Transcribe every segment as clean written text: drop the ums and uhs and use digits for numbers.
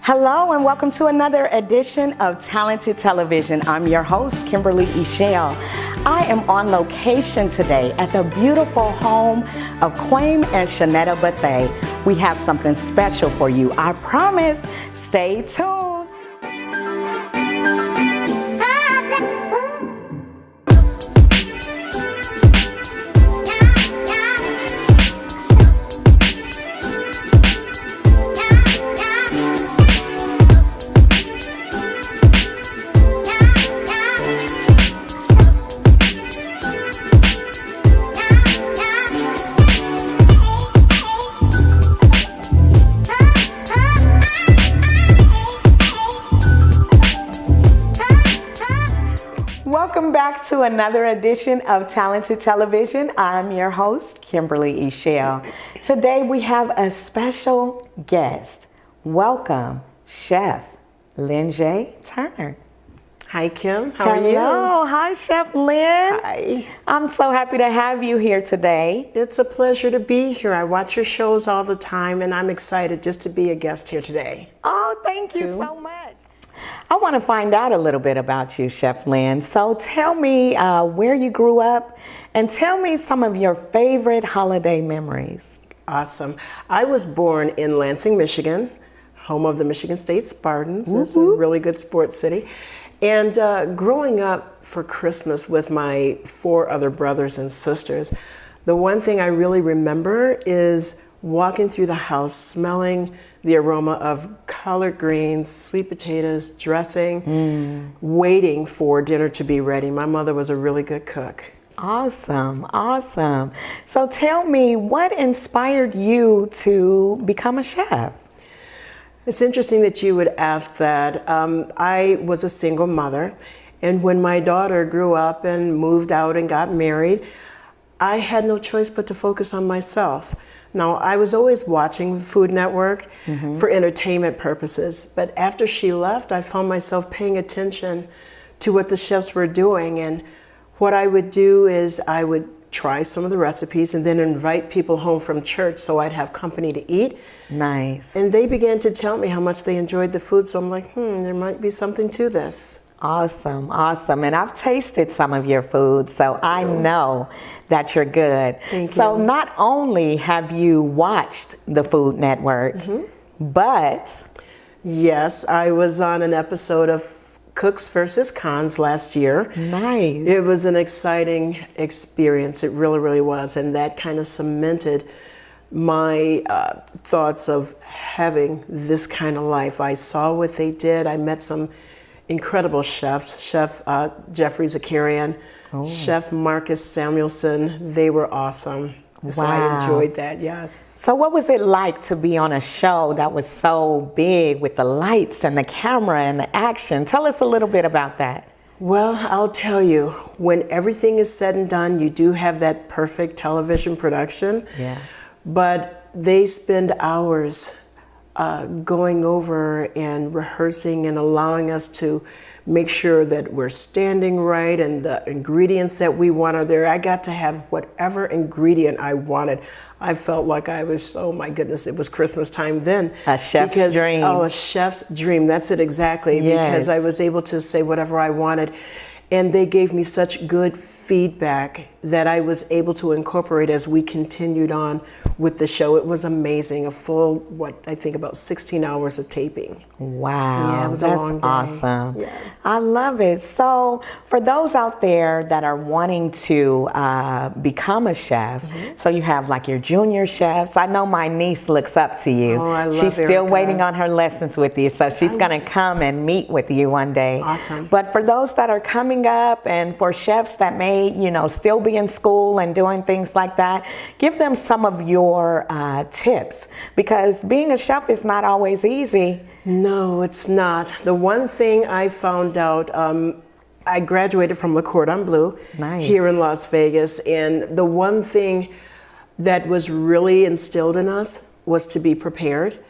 Hello and welcome to another edition of Talented Television. I'm your host, Kimberly Eichelle. I am on location today at the beautiful home of Kwame and Shonetta Bethea. We have something special for you. I promise. Stay tuned. Welcome back to another edition of Talented Television. I'm your host, Kimberly Eichelle. Today we have a special guest. Welcome, Chef Lynnejai Turner. Hi, Kim. How are you? Hello. Hi, Chef Lynn. Hi. I'm so happy to have you here today. It's a pleasure to be here. I watch your shows all the time, and I'm excited just to be a guest here today. Oh, thank you so much. I want to find out a little bit about you, Chef Lynn. So tell me where you grew up and tell me some of your favorite holiday memories. Awesome. I was born in Lansing, Michigan, home of the Michigan State Spartans. It's a really good sports city. And growing up for Christmas with my 4 other brothers and sisters, the one thing I really remember is walking through the house smelling the aroma of collard greens, sweet potatoes, dressing, waiting for dinner to be ready. My mother was a really good cook. Awesome, awesome. So tell me, what inspired you to become a chef? It's interesting that you would ask that. I was a single mother, and when my daughter grew up and moved out and got married, I had no choice but to focus on myself. Now, I was always watching the Food Network for entertainment purposes, but after she left, I found myself paying attention to what the chefs were doing, and what I would do is I would try some of the recipes and then invite people home from church so I'd have company to eat. Nice. And they began to tell me how much they enjoyed the food, so I'm like, there might be something to this. Awesome, awesome. And I've tasted some of your food, so I know that you're good. Thank you. So not only have you watched the Food Network, but... Yes, I was on an episode of Cooks versus Cons last year. Nice. It was an exciting experience. It really, really was. And that kind of cemented my thoughts of having this kind of life. I saw what they did. I met some incredible chefs. Chef Jeffrey Zakarian, Chef Marcus Samuelson. They were awesome. So I enjoyed that, yes. So what was it like to be on a show that was so big with the lights and the camera and the action? Tell us a little bit about that. Well, I'll tell you, when everything is said and done, you do have that perfect television production. Yeah. But they spend hours going over and rehearsing and allowing us to make sure that we're standing right and the ingredients that we want are there. I got to have whatever ingredient I wanted. I felt like I was, oh my goodness, it was Christmas time then. A chef's dream. Oh, a chef's dream. That's it exactly. Yes. Because I was able to say whatever I wanted. And they gave me such good feedback that I was able to incorporate as we continued on with the show. It was amazing. A full, I think about 16 hours of taping. Wow. Yeah, it was a long day. Awesome. Yeah. I love it. So for those out there that are wanting to become a chef, so you have like your junior chefs. I know my niece looks up to you. Oh, I love She's still Erica. waiting on her lessons with you, so she's going to come and meet with you one day. Awesome. But for those that are coming up and for chefs that may, still be in school and doing things like that, give them some of your tips, because being a chef is not always easy. No, it's not. The one thing I found out, I graduated from Le Cordon Bleu here in Las Vegas, and the one thing that was really instilled in us was to be prepared.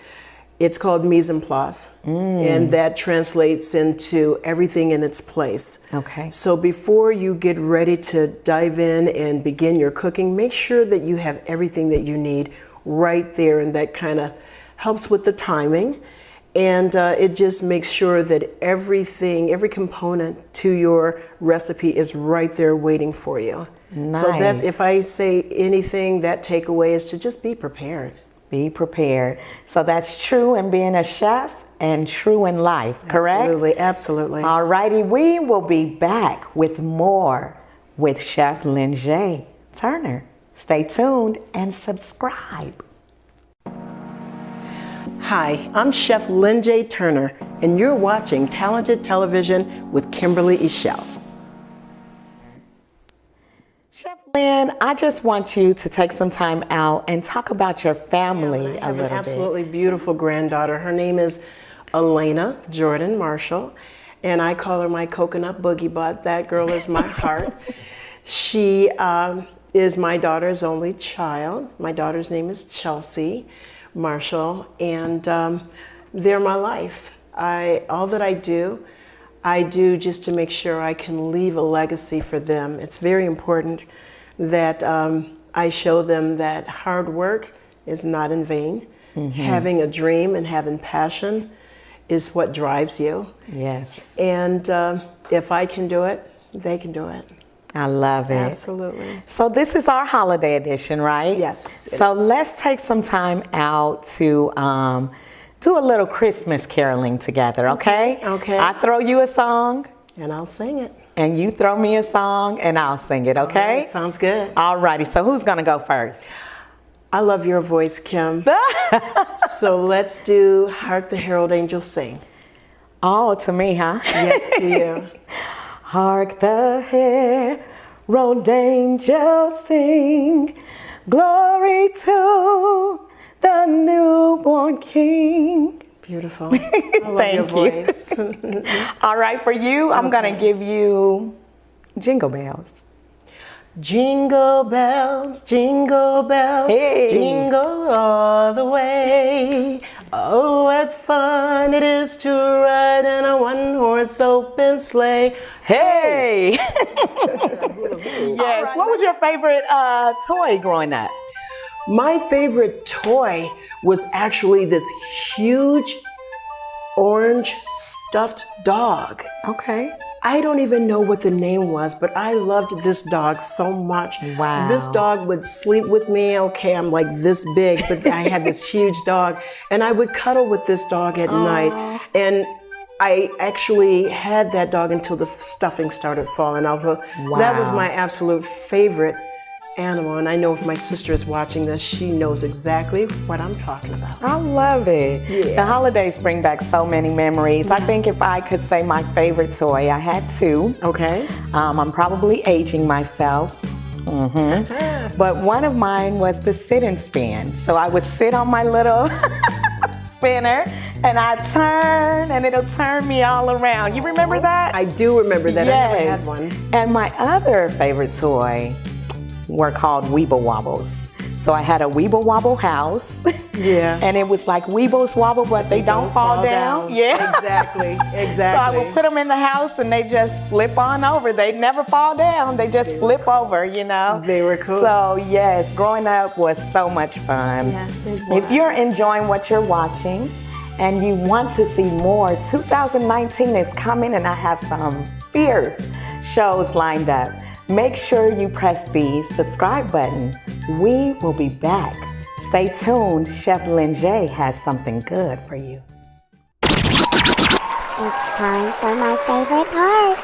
It's called mise en place, and that translates into everything in its place. Okay. So before you get ready to dive in and begin your cooking, make sure that you have everything that you need right there, and that kind of helps with the timing. And it just makes sure that everything, every component to your recipe is right there waiting for you. Nice. So that's, if I say anything, that takeaway is to just be prepared. Be prepared. So that's true in being a chef and true in life, correct? Absolutely, absolutely. All righty, we will be back with more with Chef Lynnejai Turner. Stay tuned and subscribe. Hi, I'm Chef Lynnejai Turner, and you're watching Talented Television with Kimberly Eichelle. Chef Lynn, I just want you to take some time out and talk about your family I have a little an absolutely beautiful granddaughter. Her name is Elena Jordan Marshall, and I call her my coconut boogie butt. That girl is my heart. She is my daughter's only child. My daughter's name is Chelsea Marshall, and they're my life. All that I do just to make sure I can leave a legacy for them. It's very important that I show them that hard work is not in vain. Mm-hmm. Having a dream and having passion is what drives you. Yes. And if I can do it, they can do it. I love it. Absolutely. So this is our holiday edition, right? Yes. So let's take some time out to do a little Christmas caroling together, okay? Okay. I throw you a song. And I'll sing it. And you throw me a song and I'll sing it, okay? All right, sounds good. All righty, so who's gonna go first? I love your voice, Kim. So let's do Hark the Herald Angels Sing. Oh, to me, huh? Yes, to you. Hark the herald angels sing, glory to the newborn King. Beautiful. I love your voice. All right, for you, I'm gonna give you Jingle Bells. Jingle bells, Hey. jingle all the way. Oh, what fun it is to ride in a one-horse open sleigh. Hey! Yes. What was your favorite toy growing up? My favorite toy was actually this huge orange stuffed dog. Okay. I don't even know what the name was, but I loved this dog so much. Wow. This dog would sleep with me. Okay, I'm like this big, but I had this huge dog, and I would cuddle with this dog at night. And I actually had that dog until the stuffing started falling out. So that was my absolute favorite animal, and I know if my sister is watching this, she knows exactly what I'm talking about. I love it. Yeah. The holidays bring back so many memories. I think if I could say my favorite toy, I had two. Okay. I'm probably aging myself. But one of mine was the sit and spin. So I would sit on my little spinner and I'd turn and it'll turn me all around. You remember that? I do remember that. Yes. I never had one. And my other favorite toy were called Weeble Wobbles. So I had a Weeble Wobble house. Yeah. And it was like Weebles wobble, but they don't fall down. Yeah. Exactly. So I would put them in the house and they just flip on over. They never fall down. They just flip over, you know. They were cool. So yes, growing up was so much fun. Yeah, it If was. you're enjoying what you're watching and you want to see more, 2019 is coming and I have some fierce shows lined up. Make sure you press the subscribe button. We will be back. Stay tuned. Chef Lynnejai has something good for you. It's time for my favorite part.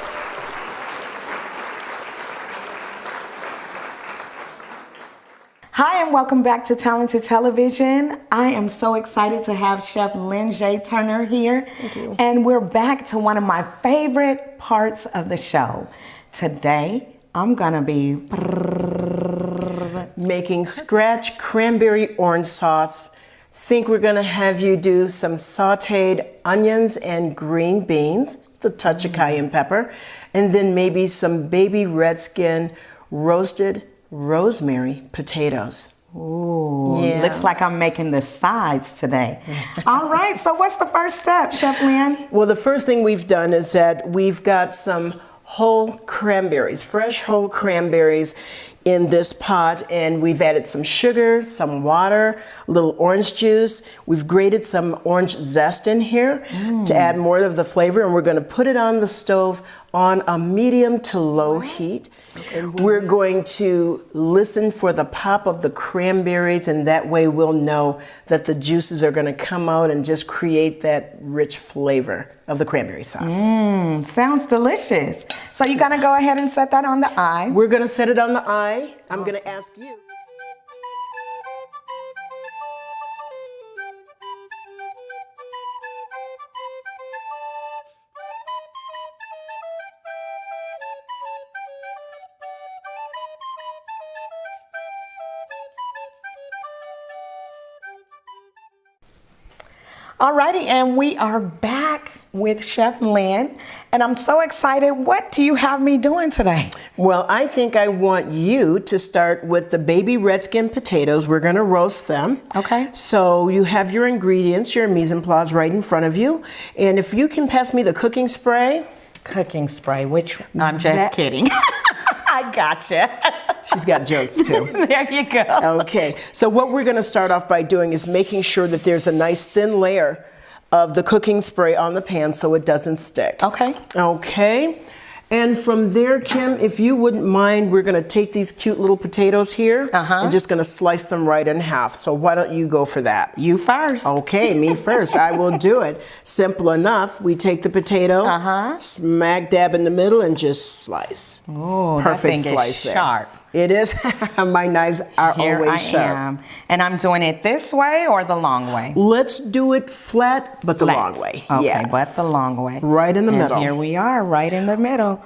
Hi and welcome back to Talented Television. I am so excited to have Chef Lynnejai Turner here. Thank you. And we're back to one of my favorite parts of the show. Today, I'm gonna be making scratch cranberry orange sauce. Think we're gonna have you do some sauteed onions and green beans, the touch of cayenne pepper, and then maybe some baby red skin roasted rosemary potatoes. Ooh, Yeah. looks like I'm making the sides today. All right, so what's the first step, Chef Lynn? Well, the first thing we've done is that we've got some whole cranberries, fresh whole cranberries. in this pot, and we've added some sugar, some water, a little orange juice. We've grated some orange zest in here to add more of the flavor, and we're going to put it on the stove on a medium to low heat. We're going to listen for the pop of the cranberries, and that way we'll know that the juices are going to come out and just create that rich flavor of the cranberry sauce. Sounds delicious. So you're going to go ahead and set that on the eye. We're going to set it on the eye. I'm going to ask you. Alrighty, and we are back with Chef Lynn, and I'm so excited. What do you have me doing today? Well, I think I want you to start with the baby red skin potatoes. We're going to roast them. Okay. So you have your ingredients, your mise en place right in front of you. And if you can pass me the cooking spray. Cooking spray, which I'm just kidding. I gotcha. She's got jokes too. There you go. Okay, so what we're going to start off by doing is making sure that there's a nice thin layer of the cooking spray on the pan so it doesn't stick. Okay. Okay, and from there, Kim, if you wouldn't mind, we're going to take these cute little potatoes here and just going to slice them right in half. So why don't you go for that? You first. Okay, me first. I will do it. Simple enough. We take the potato, smack dab in the middle, and just slice. Oh, perfect that thing slice is there. sharp. It is. My knives are always sharp. Am. And I'm doing it this way or the long way? Let's do it flat, but the long way. Okay, yes. but the long way. Right in the middle. Here we are, right in the middle.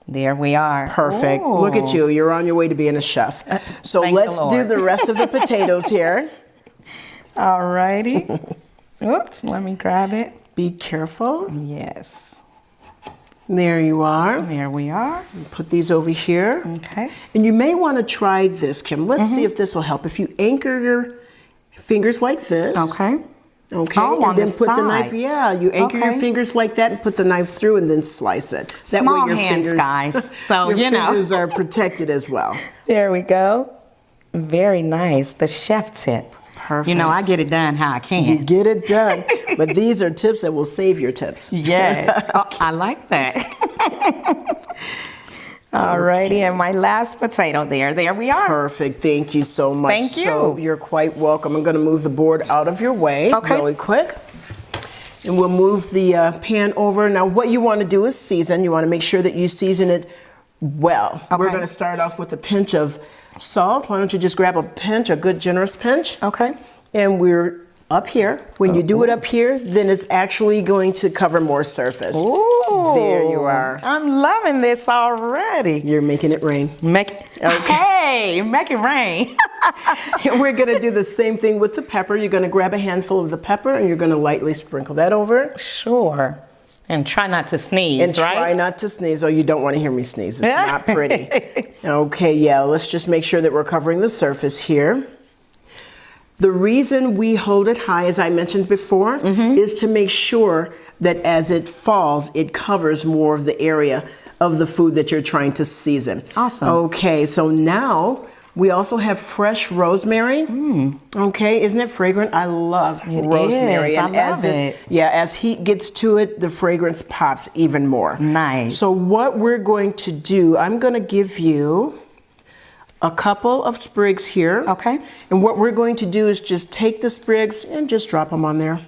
There we are. Perfect. Ooh. Look at you. You're on your way to being a chef. So Thank let's the do Lord. the rest of the potatoes here. All righty. Oops, let me grab it. Be careful. Yes. There you are. There we are. Put these over here. Okay. And you may want to try this, Kim. Let's see if this will help. If you anchor your fingers like this. Okay. Okay. Oh, on and then the put the knife. side. Yeah, you anchor your Okay. fingers like that and put the knife through and then slice it. That Small way your hands, fingers, guys. So, your you know. fingers are protected as well. There we go. Very nice. The chef tip. Perfect. You know, I get it done how I can. You get it done. But these are tips that will save your tips. Yes. Oh, I like that. Alrighty, and my last potato there. There we are. Perfect. Thank you so much. Thank you. So you're quite welcome. I'm going to move the board out of your way really quick. And we'll move the pan over. Now, what you want to do is season. You want to make sure that you season it well. Okay. We're going to start off with a pinch of salt. Why don't you just grab a pinch, a good generous pinch. Okay. And we're up here. When you do it up here, then it's actually going to cover more surface. Ooh. There you are. I'm loving this already. You're making it rain. Hey, make it rain. And we're going to do the same thing with the pepper. You're going to grab a handful of the pepper and you're going to lightly sprinkle that over. Sure. And try not to sneeze, And right? try not to sneeze. Oh, you don't want to hear me sneeze. It's not pretty. Okay, yeah, let's just make sure that we're covering the surface here. The reason we hold it high, as I mentioned before, is to make sure that as it falls, it covers more of the area of the food that you're trying to season. Awesome. Okay, so now we also have fresh rosemary. Okay, isn't it fragrant? I love rosemary. Is. I And love as it. Yeah, as heat gets to it, the fragrance pops even more. Nice. So what we're going to do, I'm going to give you a couple of sprigs here. Okay. And what we're going to do is just take the sprigs and just drop them on there.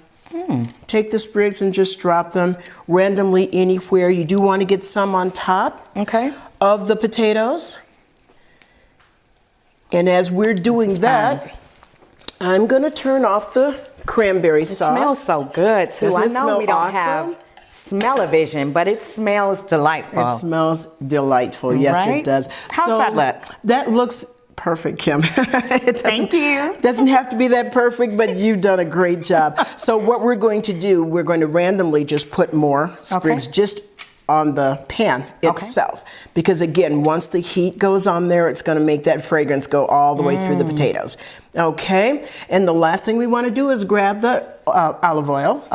Take the sprigs and just drop them randomly anywhere. You do want to get some on top of the potatoes. And as we're doing that, I'm going to turn off the cranberry sauce. It smells so good, too. Doesn't I it know smell we don't awesome? have smell-o-vision, but it smells delightful. It smells delightful. Yes, Right? it does. How's that look? That looks perfect, Kim. Thank you. Doesn't have to be that perfect, but you've done a great job. So what we're going to do, we're going to randomly just put more sprigs just on the pan itself. Because again, once the heat goes on there, it's going to make that fragrance go all the way through the potatoes. Okay? And the last thing we want to do is grab the olive oil.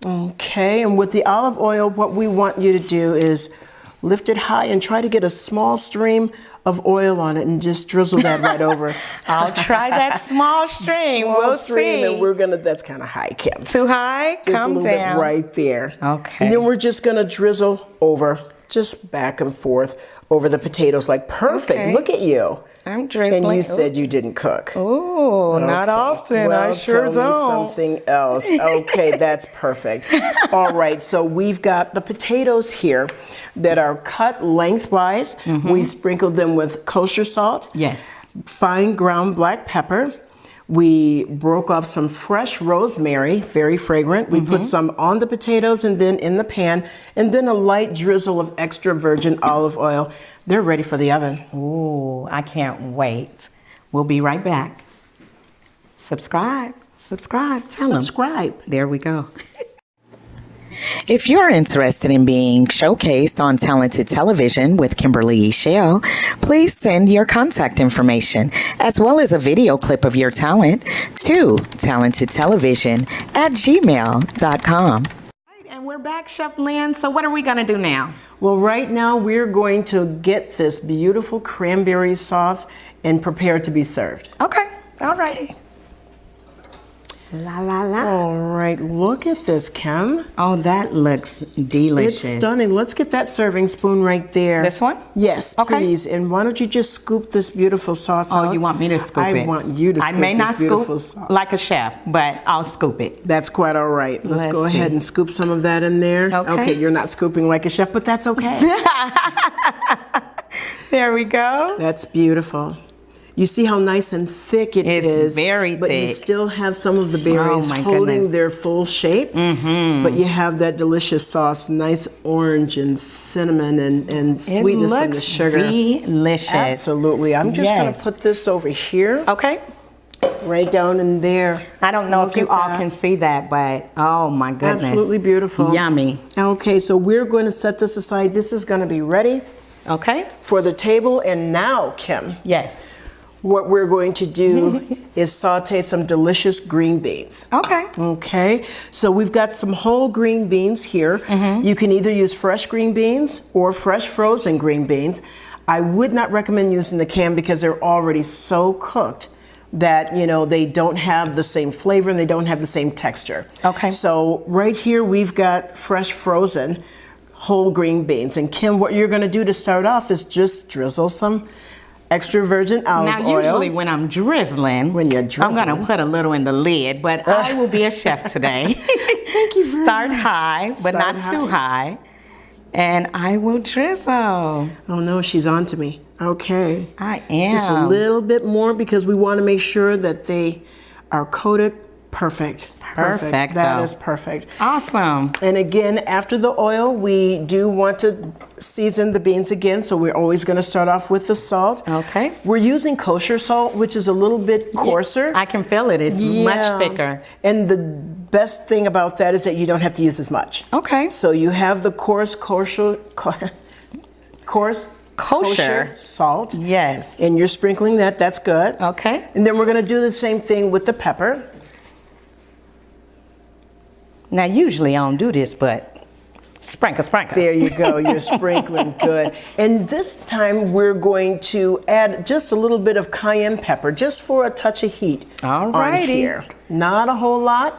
Okay, and with the olive oil, what we want you to do is lift it high and try to get a small stream of oil on it and just drizzle that right over. I'll try that small stream. We'll see. And we're gonna, that's kind of high, Kim. Too high? Just Come a little down. bit right there. Okay. And then we're just gonna drizzle over, just back and forth over the potatoes, like perfect. Okay. Look at you. I'm drizzling. And you said you didn't cook. Oh, not often. Well, I sure tell me don't. something else. Okay, that's perfect. All right, so we've got the potatoes here that are cut lengthwise. We sprinkled them with kosher salt. Yes. Fine ground black pepper. We broke off some fresh rosemary, very fragrant. We put some on the potatoes and then in the pan, and then a light drizzle of extra virgin olive oil. They're ready for the oven. Ooh, I can't wait. We'll be right back. Subscribe. Tell them. Subscribe. There we go. If you're interested in being showcased on Talented Television with Kimberly Eichelle, please send your contact information as well as a video clip of your talent to talentedtelevision@gmail.com. And we're back, Chef Lynn. So what are we going to do now? Well, right now we're going to get this beautiful cranberry sauce and prepare to be served. Okay. All right. La la la. All right, look at this, Kim. Oh, that looks delicious. It's stunning. Let's get that serving spoon right there. This one? Yes, Okay. please. And why don't you just scoop this beautiful sauce out? Oh, you want me to scoop it? I want you to scoop I may not this beautiful scoop sauce. like a chef, but I'll scoop it. That's quite all right. Let's go Let's ahead see. and scoop some of that in there. Okay. You're not scooping like a chef, but that's okay. There we go. That's beautiful. You see how nice and thick it It's is. very but you thick. still have some of the berries Oh, my holding goodness. their full shape. But you have that delicious sauce, nice orange and cinnamon and sweetness from the sugar. Delicious. Absolutely. I'm just going Yes. to put this over here, Okay. right down in there. I don't know Look if you at all that. can see that, but oh my goodness. Absolutely beautiful. Yummy. Okay, so we're going to set this aside. This is going to be ready Okay. for the table. And now, Kim, Yes. what we're going to do is saute some delicious green beans. Okay. Okay, so we've got some whole green beans here. You can either use fresh green beans or fresh frozen green beans. I would not recommend using the can because they're already so cooked that, you know, they don't have the same flavor and they don't have the same texture. Okay. So right here we've got fresh frozen whole green beans. And Kim, what you're gonna do to start off is just drizzle some extra virgin olive Now, oil. usually when I'm drizzling, When you're I'm going drizzling. to put a little in the lid, but I will be a chef today. Thank you very Start much. high, but Start not too high. And I will drizzle. Oh no, she's on to me. Okay. I am. Just a little bit more because we want to make sure that they are coated perfect. Perfecto. That is perfect. Awesome. And again, after the oil, we do want to season the beans again, so we're always going to start off with the salt. Okay. We're using kosher salt, which is a little bit coarser. I can feel it. It's Yeah. much thicker. And the best thing about that is that you don't have to use as much. Okay. So you have the coarse kosher salt. Yes. And you're sprinkling that. That's good. Okay. And then we're going to do the same thing with the pepper. Now, usually I don't do this, but sprinkle. There you go. You're sprinkling good. And this time we're going to add just a little bit of cayenne pepper, just for a touch of heat on Alrighty. here. Not a whole lot.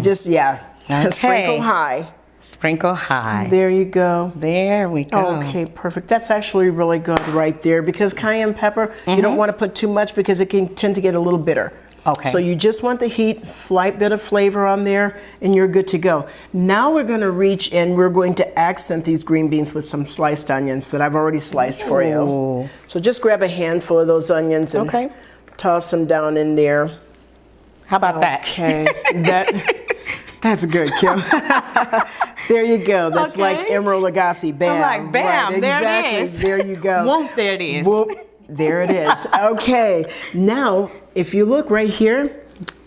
Just, Okay. sprinkle high. Sprinkle high. There you go. There we go. Okay, perfect. That's actually really good right there because cayenne pepper, you don't want to put too much because it can tend to get a little bitter. Okay. So you just want the heat, slight bit of flavor on there, and you're good to go. Now we're going to reach in, we're going to accent these green beans with some sliced onions that I've already sliced for you. Ooh. So just grab a handful of those onions and Okay. toss them down in there. How about that? Okay, that's good, Kim. There you go. That's Okay. like Emerald Lagasse. Bam. I'm like, bam, Right, there it exactly. is. There you go. Whoop, there it is. Whoop, there it is. Okay. Now, if you look right here,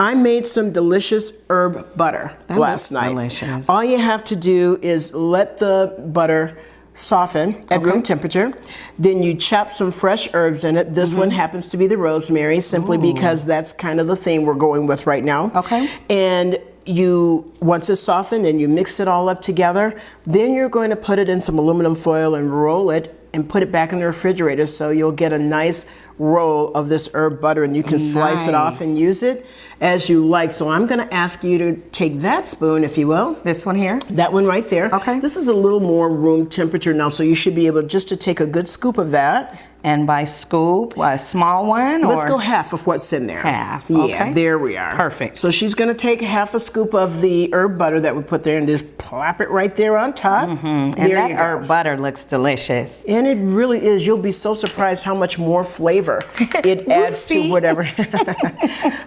I made some delicious herb butter That last looks night. delicious. All you have to do is let the butter soften at room temperature. Then you chop some fresh herbs in it. This one happens to be the rosemary, simply because that's kind of the theme we're going with right now. Okay. And once it's softened and you mix it all up together, then you're going to put it in some aluminum foil and roll it and put it back in the refrigerator, so you'll get a nice roll of this herb butter, and you can slice it off and use it as you like. So I'm going to ask you to take that spoon, if you will. This one here? That one right there. Okay. This is a little more room temperature now, so you should be able just to take a good scoop of that. And by scoop, a small one? Let's go half of what's in there. Half, Yeah, okay. there we are. Perfect. So she's going to take half a scoop of the herb butter that we put there and just plop it right there on top. And There that you herb go. butter looks delicious. And it really is. You'll be so surprised how much more flavor it adds to whatever.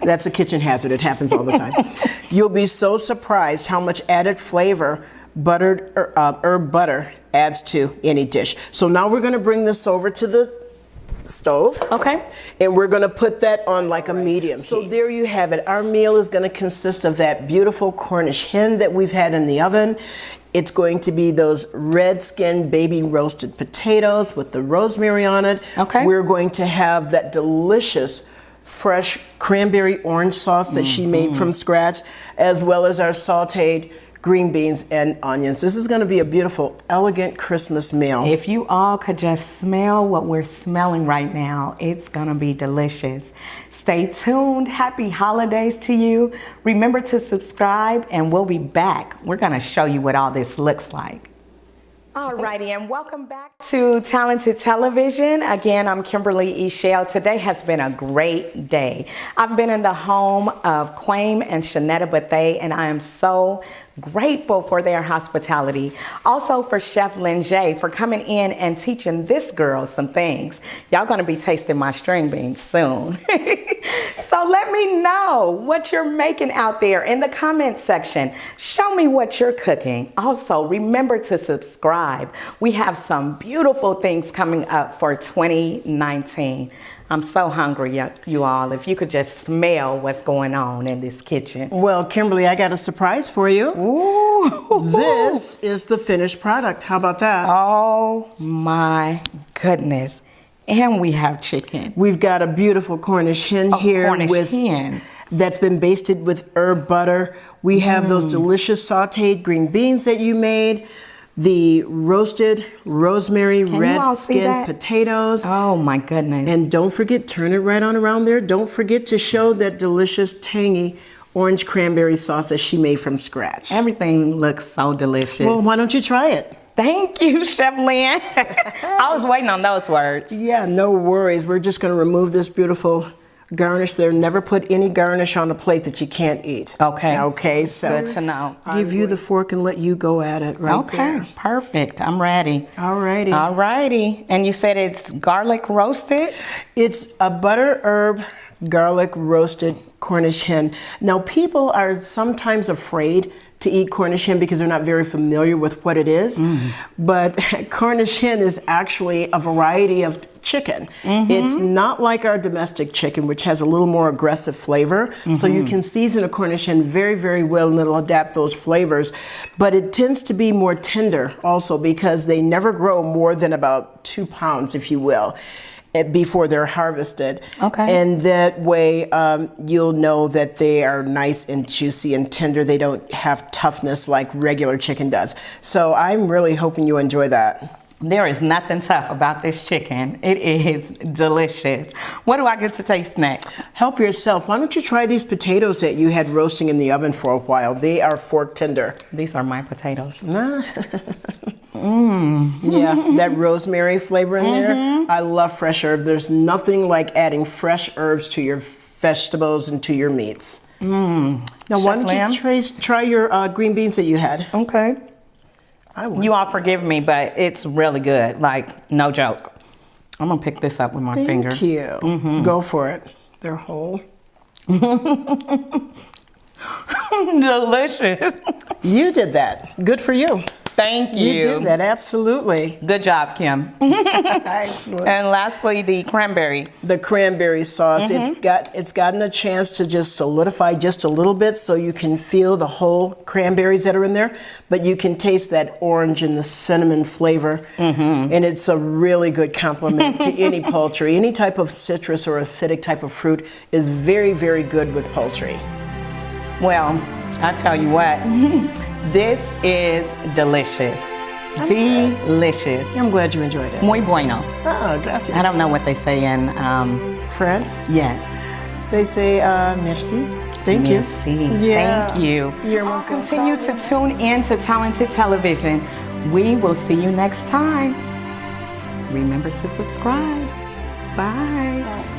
That's a kitchen hazard. It happens all the time. You'll be so surprised how much added flavor herb butter adds to any dish. So now we're going to bring this over to the stove. Okay. And we're going to put that on like a medium. So there you have it. Our meal is going to consist of that beautiful Cornish hen that we've had in the oven. It's going to be those red skinned baby roasted potatoes with the rosemary on it. Okay. We're going to have that delicious fresh cranberry orange sauce that she made from scratch, as well as our sauteed green beans and onions. This is going to be a beautiful, elegant Christmas meal. If you all could just smell what we're smelling right now, it's going to be delicious. Stay tuned. Happy holidays to you. Remember to subscribe, and we'll be back. We're going to show you what all this looks like. Alrighty, and welcome back to Talented Television. Again, I'm Kimberly Eichelle. Today has been a great day. I've been in the home of Kwame and Shonetta Bethea, and I am so grateful for their hospitality. Also for Chef Lynnejai for coming in and teaching this girl some things. Y'all gonna be tasting my string beans soon. So let me know what you're making out there in the comment section. Show me what you're cooking. Also, remember to subscribe. We have some beautiful things coming up for 2019. I'm so hungry, you all. If you could just smell what's going on in this kitchen. Well, Kimberly, I got a surprise for you. Ooh. This is the finished product. How about that? Oh my goodness. And we have chicken. We've got a beautiful Cornish hen here Cornish hen. that's been basted with herb butter. We have those delicious sauteed green beans that you made, the roasted rosemary red skin potatoes. Oh my goodness. And don't forget, turn it right on around there. Don't forget to show that delicious, tangy orange cranberry sauce that she made from scratch. Everything looks so delicious. Well, why don't you try it? Thank you, Chef Lynn. I was waiting on those words. Yeah, no worries. We're just going to remove this beautiful garnish there. Never put any garnish on a plate that you can't eat. Okay. Okay, so Good to know. give you the fork and let you go at it right there. Okay, perfect. I'm ready. Alrighty. Alrighty. And you said it's garlic roasted? It's a butter herb garlic roasted Cornish hen. Now, people are sometimes afraid to eat Cornish hen because they're not very familiar with what it is. But Cornish hen is actually a variety of chicken. It's not like our domestic chicken, which has a little more aggressive flavor. So you can season a Cornish hen very, very well and it'll adapt those flavors. But it tends to be more tender also because they never grow more than about 2 pounds, if you will, before they're harvested. Okay. And that way you'll know that they are nice and juicy and tender. They don't have toughness like regular chicken does. So I'm really hoping you enjoy that. There is nothing tough about this chicken. It is delicious. What do I get to taste next? Help yourself. Why don't you try these potatoes that you had roasting in the oven for a while? They are fork tender. These are my potatoes. Yeah, that rosemary flavor in there. I love fresh herb. There's nothing like adding fresh herbs to your vegetables and to your meats. Now, why don't you try your green beans that you had? Okay. You all forgive me, but it's really good. Like, no joke. I'm going to pick this up with my finger. Thank you. Go for it. They're whole. Delicious. You did that. Good for you. Thank you. You did that, absolutely. Good job, Kim. Excellent. And lastly, the cranberry. The cranberry sauce. It's gotten a chance to just solidify just a little bit so you can feel the whole cranberries that are in there, but you can taste that orange and the cinnamon flavor. And it's a really good complement to any poultry. Any type of citrus or acidic type of fruit is very, very good with poultry. Well, I tell you what, this is delicious. Delicious. I'm glad you enjoyed it. Muy bueno. Oh, gracias. I don't know what they say in France? yes. They say merci. Thank you. Merci. Yeah. Thank you. You're most Continue to tune in to Talented Television. We will see you next time. Remember to subscribe. Bye. Bye.